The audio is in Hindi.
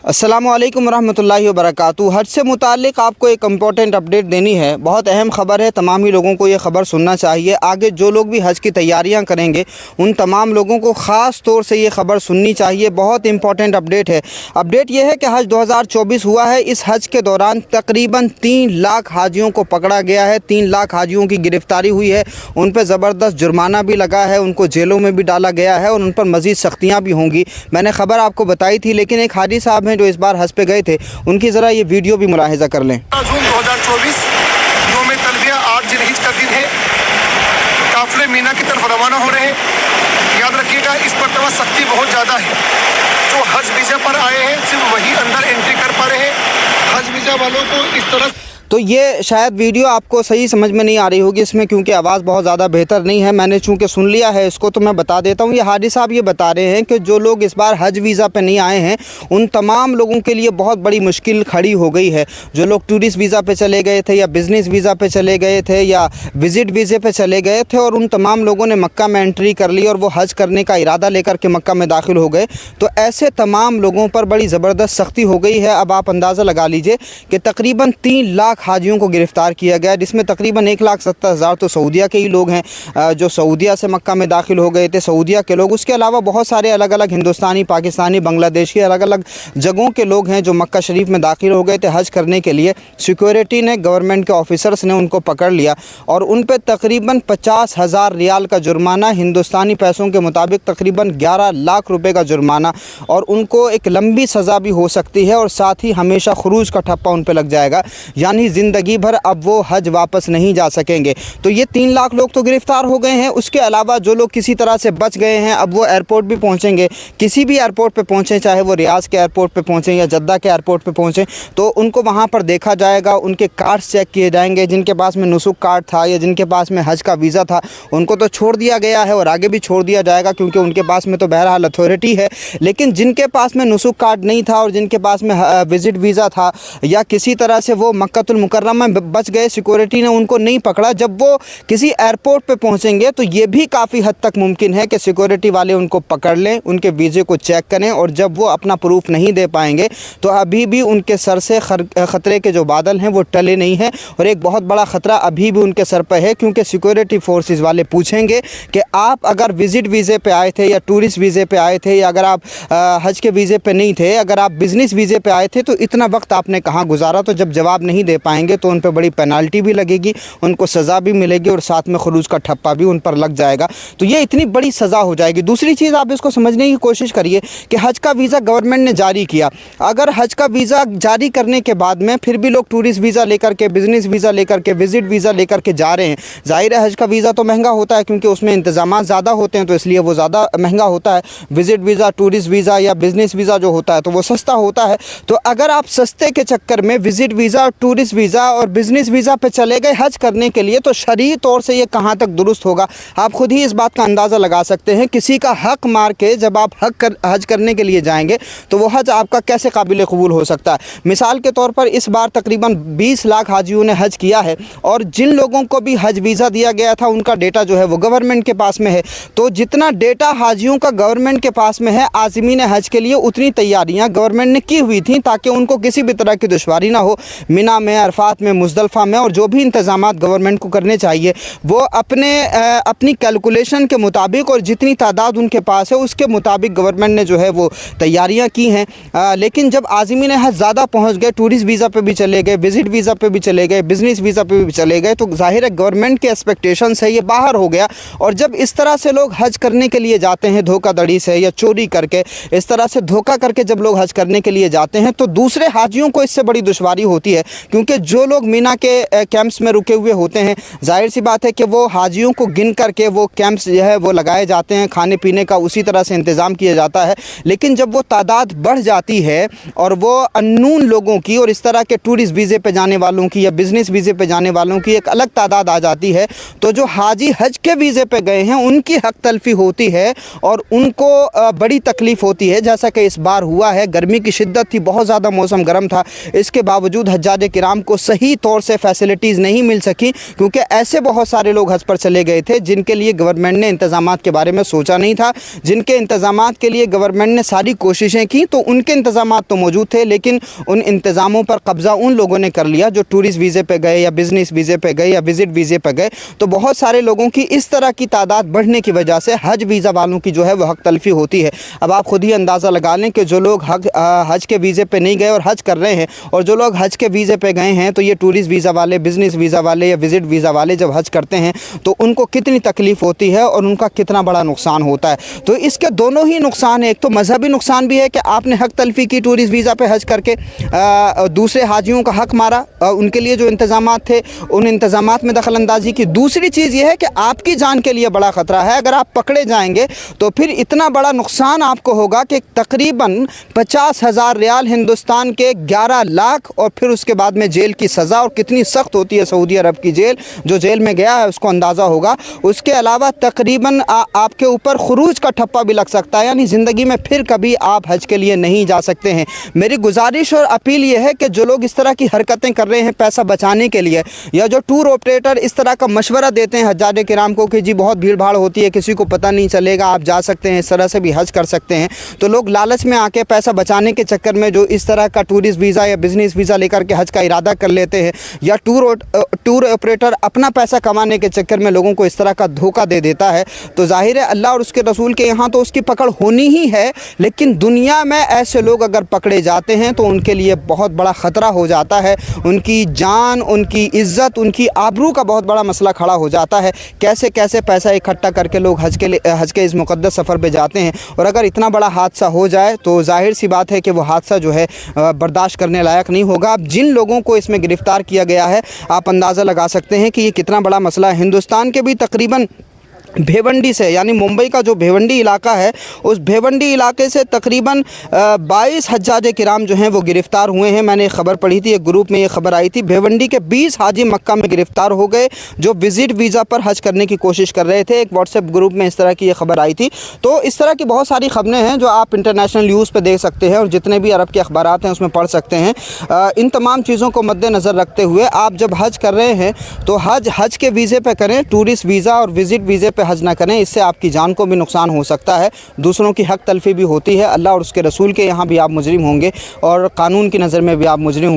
अस्सलामु अलैकुम रहमतुल्लाहि व बरकातुहू। हज से मुताल्लिक़ आपको एक इम्पॉर्टेंट अपडेट देनी है। बहुत अहम ख़बर है, तमाम ही लोगों को ये ख़बर सुनना चाहिए। आगे जो लोग भी हज की तैयारियां करेंगे उन तमाम लोगों को ख़ास तौर से ये ख़बर सुननी चाहिए। बहुत इंपॉर्टेंट अपडेट है। अपडेट ये है कि हज 2024 हुआ है। इस हज के दौरान तकरीबन 3 लाख हाजियों को पकड़ा गया है। 3 लाख हाजियों की गिरफ़्तारी हुई है। उन पर ज़बरदस्त जुर्माना भी लगा है, उनको जेलों में भी डाला गया है और उन पर मज़ीद सख्तियाँ भी होंगी। मैंने ख़बर आपको बताई थी, लेकिन एक हाजी साहब जो इस बार हज पे गए थे उनकी ज़रा ये वीडियो भी मुलाहिज़ा कर लें। जून 2024 यौम तलबिया 8 जिलहिज का दिन है। काफ़िले मीना की तरफ रवाना हो रहे हैं। याद रखिएगा, इस मरतबा सख्ती बहुत ज़्यादा है। जो हज वीज़ा पर आए हैं सिर्फ वही अंदर एंट्री कर पा रहे हैं। हज वीज़ा वालों को इस तरह तो ये शायद वीडियो आपको सही समझ में नहीं आ रही होगी इसमें, क्योंकि आवाज़ बहुत ज़्यादा बेहतर नहीं है। मैंने चूँकि सुन लिया है इसको, तो मैं बता देता हूँ। ये हाजी साहब ये बता रहे हैं कि जो लोग इस बार हज वीज़ा पे नहीं आए हैं उन तमाम लोगों के लिए बहुत बड़ी मुश्किल खड़ी हो गई है। जो लोग टूरिस्ट वीज़ा पे चले गए थे या बिज़नेस वीज़ा पे चले गए थे या विज़िट वीज़े पे चले गए थे और उन तमाम लोगों ने मक्का में एंट्री कर ली और वो हज करने का इरादा लेकर के मक्का में दाखिल हो गए, तो ऐसे तमाम लोगों पर बड़ी ज़बरदस्त सख्ती हो गई है। अब आप अंदाज़ा लगा लीजिए कि तकरीबन 3 लाख हाजियों को गिरफ़्तार किया गया, जिसमें तकरीबन 1,70,000 तो सऊदीया के ही लोग हैं, जो सऊदीया से मक्का में दाखिल हो गए थे, सऊदीया के लोग। उसके अलावा बहुत सारे अलग अलग हिंदुस्तानी, पाकिस्तानी, बांग्लादेशी अलग अलग जगहों के लोग हैं जो मक्का शरीफ में दाखिल हो गए थे हज करने के लिए। सिक्योरिटी ने, गवर्नमेंट के ऑफिसर्स ने उनको पकड़ लिया और उन पर तकरीबन 50,000 रियाल का जुर्माना, हिंदुस्तानी पैसों के मुताबिक तकरीबन 11 लाख रुपए का जुर्माना, और उनको एक लंबी सज़ा भी हो सकती है और साथ ही हमेशा खरूज का ठप्पा उन पर लग जाएगा, यानी ज़िंदगी भर अब वो हज वापस नहीं जा सकेंगे। तो ये 3 लाख लोग तो गिरफ़्तार हो गए हैं। उसके अलावा जो लोग किसी तरह से बच गए हैं अब वो एयरपोर्ट भी पहुंचेंगे। किसी भी एयरपोर्ट पे पहुंचें, चाहे वो रियाज के एयरपोर्ट पे पहुंचें या जद्दा के एयरपोर्ट पे पहुंचें, तो उनको वहां पर देखा जाएगा, उनके कार्ड्स चेक किए जाएंगे। जिनके पास में नुसुक कार्ड था या जिनके पास में हज का वीज़ा था उनको तो छोड़ दिया गया है और आगे भी छोड़ दिया जाएगा, क्योंकि उनके पास में तो बहरहाल अथॉरिटी है। लेकिन जिनके पास में नुसुक कार्ड नहीं था और जिनके पास में विज़िट वीज़ा था या किसी तरह से वो मक्कतुल मुकर्रमा में बच गए, सिक्योरिटी ने उनको नहीं पकड़ा, जब वो किसी एयरपोर्ट पे पहुंचेंगे तो ये भी काफ़ी हद तक मुमकिन है कि सिक्योरिटी वाले उनको पकड़ लें, उनके वीज़े को चेक करें, और जब वो अपना प्रूफ नहीं दे पाएंगे तो अभी भी उनके सर से ख़तरे के जो बादल हैं वो टले नहीं हैं। और एक बहुत बड़ा ख़तरा अभी भी उनके सर पर है, क्योंकि सिक्योरिटी फोर्सेस वाले पूछेंगे कि आप अगर विज़िट वीज़े पे आए थे या टूरिस्ट वीज़े पे आए थे या अगर आप हज के वीज़े पे नहीं थे, अगर आप बिज़नेस वीज़े पे आए थे तो इतना वक्त आपने कहाँ गुजारा। तो जब जवाब नहीं दे पाएंगे तो उन पर बड़ी पेनाल्टी भी लगेगी, उनको सज़ा भी मिलेगी और साथ में खरूज का ठप्पा भी उन पर लग जाएगा। तो ये इतनी बड़ी सज़ा हो जाएगी। दूसरी चीज़ आप इसको समझने की कोशिश करिए कि हज का वीज़ा गवर्नमेंट ने जारी किया। अगर हज का वीज़ा जारी करने के बाद में फिर भी लोग टूरिस्ट वीज़ा लेकर के, बिज़नेस वीज़ा लेकर के, विज़िट वीज़ा लेकर के जा रहे हैं, ज़ाहिर है हज का वीज़ा तो महंगा होता है क्योंकि उसमें इंतज़ामात ज़्यादा होते हैं, तो इसलिए वो ज़्यादा महंगा होता है। विज़िट वीज़ा, टूरिस्ट वीज़ा या बिज़नेस वीज़ा जो होता है तो वो सस्ता होता है। तो अगर आप सस्ते के चक्कर में विज़िट वीज़ा, टूरिस्ट वीज़ा और बिज़नेस वीज़ा पे चले गए हज करने के लिए, तो शरई तौर से ये कहाँ तक दुरुस्त होगा। आप खुद ही इस बात का अंदाज़ा लगा सकते हैं। किसी का हक मार के जब आप हज करने के लिए जाएंगे तो वो हज आपका कैसे काबिल कबूल हो सकता है। मिसाल के तौर पर इस बार तकरीबन 20 लाख हाजियों ने हज किया है और जिन लोगों को भी हज वीज़ा दिया गया था उनका डेटा जो है वो गवर्नमेंट के पास में है। तो जितना डेटा हाजियों का गवर्नमेंट के पास में है, आज़मीन हज के लिए उतनी तैयारियाँ गवर्नमेंट ने की हुई थी ताकि उनको किसी भी तरह की दुश्वारी ना हो। मिना में, अरफात में, मुज़दलिफ़ा में, और जो भी इंतज़ामात गवर्नमेंट को करने चाहिए वो अपनी कैलकुलेशन के मुताबिक और जितनी तादाद उनके पास है उसके मुताबिक गवर्नमेंट ने जो है वो तैयारियां की हैं। लेकिन जब आज़मीन हज ज़्यादा पहुंच गए, टूरिस्ट वीज़ा पे भी चले गए, विज़िट वीज़ा पे भी चले गए, बिज़नेस वीज़ा पे भी चले गए, तो ज़ाहिर है गवर्नमेंट के एक्सपेक्टेशन से ये बाहर हो गया। और जब इस तरह से लोग हज करने के लिए जाते हैं धोखाधड़ी से या चोरी करके, इस तरह से धोखा करके जब लोग हज करने के लिए जाते हैं तो दूसरे हाजियों को इससे बड़ी दुश्वारी होती है, क्योंकि जो लोग मीना के कैंप्स में रुके हुए होते हैं, जाहिर सी बात है कि वो हाजियों को गिन करके वो कैंप्स जो है वो लगाए जाते हैं, खाने पीने का उसी तरह से इंतज़ाम किया जाता है। लेकिन जब वो तादाद बढ़ जाती है और वो अननोन लोगों की और इस तरह के टूरिस्ट वीज़े पे जाने वालों की या बिज़नेस वीज़े पे जाने वालों की एक अलग तादाद आ जाती है, तो जो हाजी हज के वीज़े पे गए हैं उनकी हक तलफी होती है और उनको बड़ी तकलीफ़ होती है। जैसा कि इस बार हुआ है, गर्मी की शिद्दत थी, बहुत ज़्यादा मौसम गर्म था, इसके बावजूद हज्जाज किराम उनको सही तौर से फैसिलिटीज़ नहीं मिल सकी, क्योंकि ऐसे बहुत सारे लोग हज पर चले गए थे जिनके लिए गवर्नमेंट ने इंतज़ामात के बारे में सोचा नहीं था, जिनके इंतज़ामात के लिए गवर्नमेंट ने सारी कोशिशें की। तो उनके इंतज़ामात तो मौजूद थे, लेकिन उन इंतज़ामों पर कब्ज़ा उन लोगों ने कर लिया जो टूरिस्ट वीज़े पे गए या बिज़नेस वीज़े पे गए या विज़िट वीज़े पे गए। तो बहुत सारे लोगों की इस तरह की तादाद बढ़ने की वजह से हज वीज़ा वालों की जो है वह हक तलफ़ी होती है। अब आप खुद ही अंदाज़ा लगा लें कि जो लोग हज के वीज़े पे नहीं गए और हज कर रहे हैं, और जो लोग हज के वीज़े पे गए हैं, तो ये टूरिस्ट वीज़ा वाले, बिज़नेस वीज़ा वाले या विज़िट वीज़ा वाले जब हज करते हैं तो उनको कितनी तकलीफ़ होती है और उनका कितना बड़ा नुकसान होता है। तो इसके दोनों ही नुकसान है। एक तो मजहबी नुकसान भी है कि आपने हक तलफ़ी की टूरिस्ट वीज़ा पे हज करके, दूसरे हाजियों का हक मारा, उनके लिए जो इंतज़ामात थे उन इंतज़ामात में दखल अंदाज़ी की। दूसरी चीज़ ये है कि आपकी जान के लिए बड़ा ख़तरा है। अगर आप पकड़े जाएंगे तो फिर इतना बड़ा नुकसान आपको होगा कि तकरीबन 50,000 रियाल हिंदुस्तान के 11 लाख, और फिर उसके बाद में जेल की सज़ा। और कितनी सख्त होती है सऊदी अरब की जेल, जो जेल में गया है उसको अंदाज़ा होगा। उसके अलावा तकरीबन आपके ऊपर खुरूज का ठप्पा भी लग सकता है, यानी ज़िंदगी में फिर कभी आप हज के लिए नहीं जा सकते हैं। मेरी गुजारिश और अपील ये है कि जो लोग इस तरह की हरकतें कर रहे हैं पैसा बचाने के लिए, या जो टूर ऑपरेटर इस तरह का मशवरा देते हैं हज्जाज किराम को कि जी बहुत भीड़ भाड़ होती है, किसी को पता नहीं चलेगा, आप जा सकते हैं, इस तरह से भी हज कर सकते हैं, तो लोग लालच में आके पैसा बचाने के चक्कर में जो इस तरह का टूरिस्ट वीज़ा या बिज़नेस वीज़ा लेकर के हज का इरादा कर लेते हैं, या टूर ऑपरेटर अपना पैसा कमाने के चक्कर में लोगों को इस तरह का धोखा दे देता है, तो ज़ाहिर है अल्लाह और उसके रसूल के यहाँ तो उसकी पकड़ होनी ही है। लेकिन दुनिया में ऐसे लोग अगर पकड़े जाते हैं तो उनके लिए बहुत बड़ा ख़तरा हो जाता है, उनकी जान, उनकी इज़्ज़त, उनकी आबरू का बहुत बड़ा मसला खड़ा हो जाता है। कैसे कैसे पैसा इकट्ठा करके लोग हज के इस मुक़द्दस सफ़र पे जाते हैं, और अगर इतना बड़ा हादसा हो जाए तो ज़ाहिर सी बात है कि वो हादसा जो है बर्दाश्त करने लायक नहीं होगा। अब जिन लोगों को इसमें गिरफ़्तार किया गया है, आप अंदाज़ा लगा सकते हैं कि ये कितना बड़ा मसला है। हिंदुस्तान के भी तकरीबन भेवंडी से, यानी मुंबई का जो भेवंडी इलाका है, उस भेवंडी इलाके से तकरीबन 22 हज्जाज किराम जो हैं वो गिरफ़्तार हुए हैं। मैंने ख़बर पढ़ी थी, एक ग्रुप में ये ख़बर आई थी। भेवंडी के 20 हाजी मक्का में गिरफ़्तार हो गए जो विज़िट वीज़ा पर हज करने की कोशिश कर रहे थे। एक व्हाट्सएप ग्रुप में इस तरह की ये ख़बर आई थी। तो इस तरह की बहुत सारी ख़बरें हैं जो आप इंटरनेशनल न्यूज़ पर देख सकते हैं, और जितने भी अरब के अखबारात हैं उसमें पढ़ सकते हैं। इन तमाम चीज़ों को मद्देनज़र रखते हुए आप जब हज कर रहे हैं तो हज के वीज़े पर करें, टूरिस्ट वीज़ा और विज़िट वीज़े पर हज ना करें। इससे आपकी जान को भी नुकसान हो सकता है, दूसरों की हक तलफ़ी भी होती है। अल्लाह और उसके रसूल के यहाँ भी आप मुजरिम होंगे और कानून की नज़र में भी आप मुजरिम होंगे।